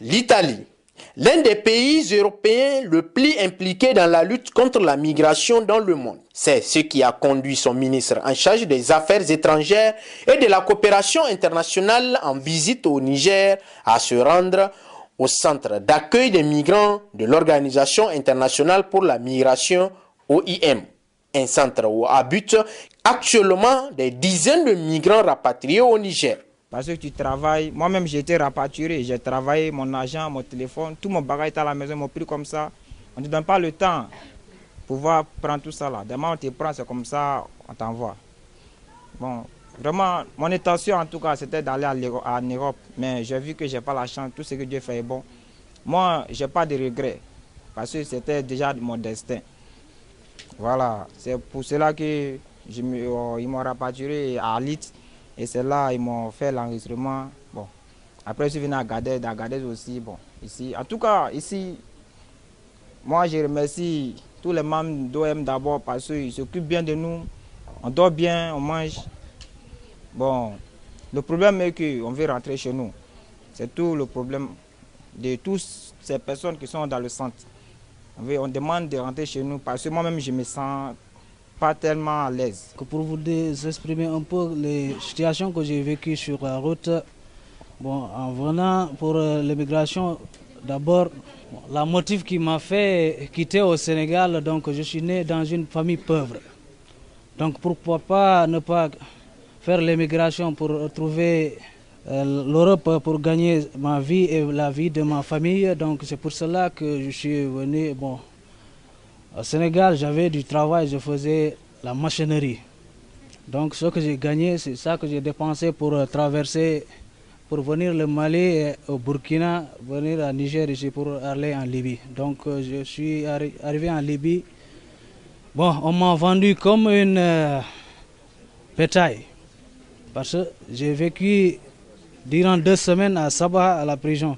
L'Italie, l'un des pays européens le plus impliqué dans la lutte contre la migration dans le monde. C'est ce qui a conduit son ministre en charge des Affaires étrangères et de la coopération internationale en visite au Niger à se rendre au centre d'accueil des migrants de l'Organisation internationale pour la migration, OIM. Un centre où habitent actuellement des dizaines de migrants rapatriés au Niger. Parce que tu travailles, moi-même j'ai été rapatrié, j'ai travaillé, mon argent, mon téléphone, tout mon bagage est à la maison, mon prix comme ça. On ne te donne pas le temps pour pouvoir prendre tout ça là. Demain on te prend, c'est comme ça, on t'envoie. Bon, vraiment, mon intention en tout cas c'était d'aller en Europe, mais j'ai vu que je n'ai pas la chance, tout ce que Dieu fait est bon. Moi, je n'ai pas de regrets, parce que c'était déjà mon destin. Voilà, c'est pour cela que ils m'ont rapatrié à Alit. Et c'est là ils m'ont fait l'enregistrement. Bon, après je suis venu à Agadez aussi. Bon, ici, en tout cas, ici, moi je remercie tous les membres d'OM d'abord parce qu'ils s'occupent bien de nous. On dort bien, on mange. Bon, le problème est qu'on veut rentrer chez nous. C'est tout le problème de toutes ces personnes qui sont dans le centre. On demande de rentrer chez nous parce que moi-même je me sens pas tellement à l'aise. Pour vous exprimer un peu les situations que j'ai vécues sur la route, bon, en venant pour l'immigration, d'abord, la motif qui m'a fait quitter au Sénégal, donc je suis né dans une famille pauvre. Donc pourquoi pas ne pas faire l'immigration pour trouver l'Europe pour gagner ma vie et la vie de ma famille. Donc c'est pour cela que je suis venu. Bon, au Sénégal, j'avais du travail, je faisais la machinerie. Donc ce que j'ai gagné, c'est ça que j'ai dépensé pour traverser, pour venir le Mali et au Burkina, venir à Niger ici pour aller en Libye. Donc je suis arrivé en Libye. Bon, on m'a vendu comme une bétail. Parce que j'ai vécu durant 2 semaines à Sabah, à la prison.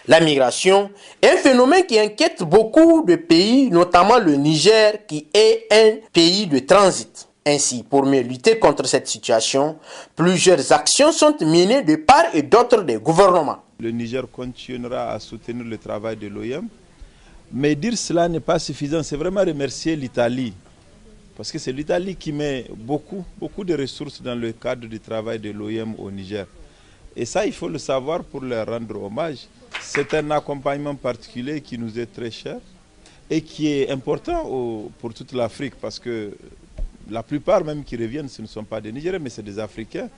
La migration est un phénomène qui inquiète beaucoup de pays, notamment le Niger, qui est un pays de transit. Ainsi, pour mieux lutter contre cette situation, plusieurs actions sont menées de part et d'autre des gouvernements. Le Niger continuera à soutenir le travail de l'OIM, mais dire cela n'est pas suffisant. C'est vraiment remercier l'Italie, parce que c'est l'Italie qui met beaucoup de ressources dans le cadre du travail de l'OIM au Niger. Et ça, il faut le savoir pour leur rendre hommage. C'est un accompagnement particulier qui nous est très cher et qui est important pour toute l'Afrique parce que la plupart même qui reviennent, ce ne sont pas des Nigériens, mais c'est des Africains.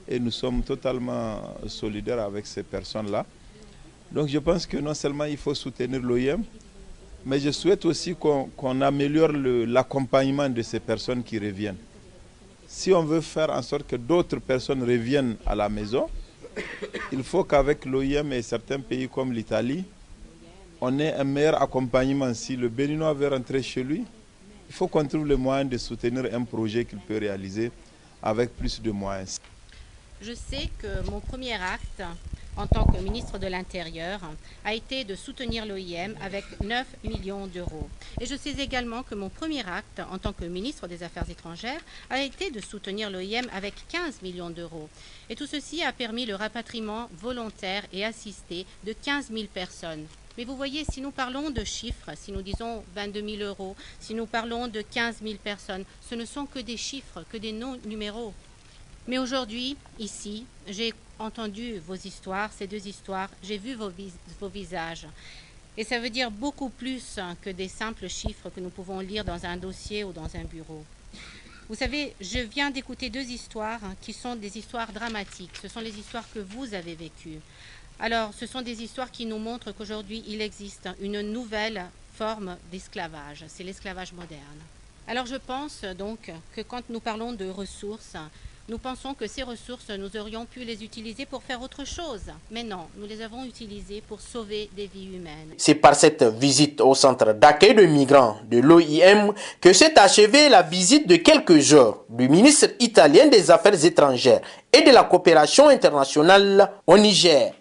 Et nous sommes totalement solidaires avec ces personnes-là. Donc je pense que non seulement il faut soutenir l'OIM, mais je souhaite aussi qu'on améliore l'accompagnement de ces personnes qui reviennent. Si on veut faire en sorte que d'autres personnes reviennent à la maison, il faut qu'avec l'OIM et certains pays comme l'Italie, on ait un meilleur accompagnement. Si le Béninois veut rentrer chez lui, il faut qu'on trouve le moyen de soutenir un projet qu'il peut réaliser avec plus de moyens. Je sais que mon premier acte en tant que ministre de l'Intérieur a été de soutenir l'OIM avec 9 millions d'euros. Et je sais également que mon premier acte en tant que ministre des Affaires étrangères a été de soutenir l'OIM avec 15 millions d'euros. Et tout ceci a permis le rapatriement volontaire et assisté de 15 000 personnes. Mais vous voyez, si nous parlons de chiffres, si nous disons 22 000 euros, si nous parlons de 15 000 personnes, ce ne sont que des chiffres, que des numéros. Mais aujourd'hui, ici, j'ai entendu vos histoires, ces 2 histoires, j'ai vu vos visages. Et ça veut dire beaucoup plus que des simples chiffres que nous pouvons lire dans un dossier ou dans un bureau. Vous savez, je viens d'écouter 2 histoires qui sont des histoires dramatiques. Ce sont les histoires que vous avez vécues. Alors, ce sont des histoires qui nous montrent qu'aujourd'hui, il existe une nouvelle forme d'esclavage. C'est l'esclavage moderne. Alors, je pense donc que quand nous parlons de ressources, nous pensons que ces ressources, nous aurions pu les utiliser pour faire autre chose. Mais non, nous les avons utilisées pour sauver des vies humaines. C'est par cette visite au centre d'accueil de migrants de l'OIM que s'est achevée la visite de quelques jours du ministre italien des Affaires étrangères et de la coopération internationale au Niger.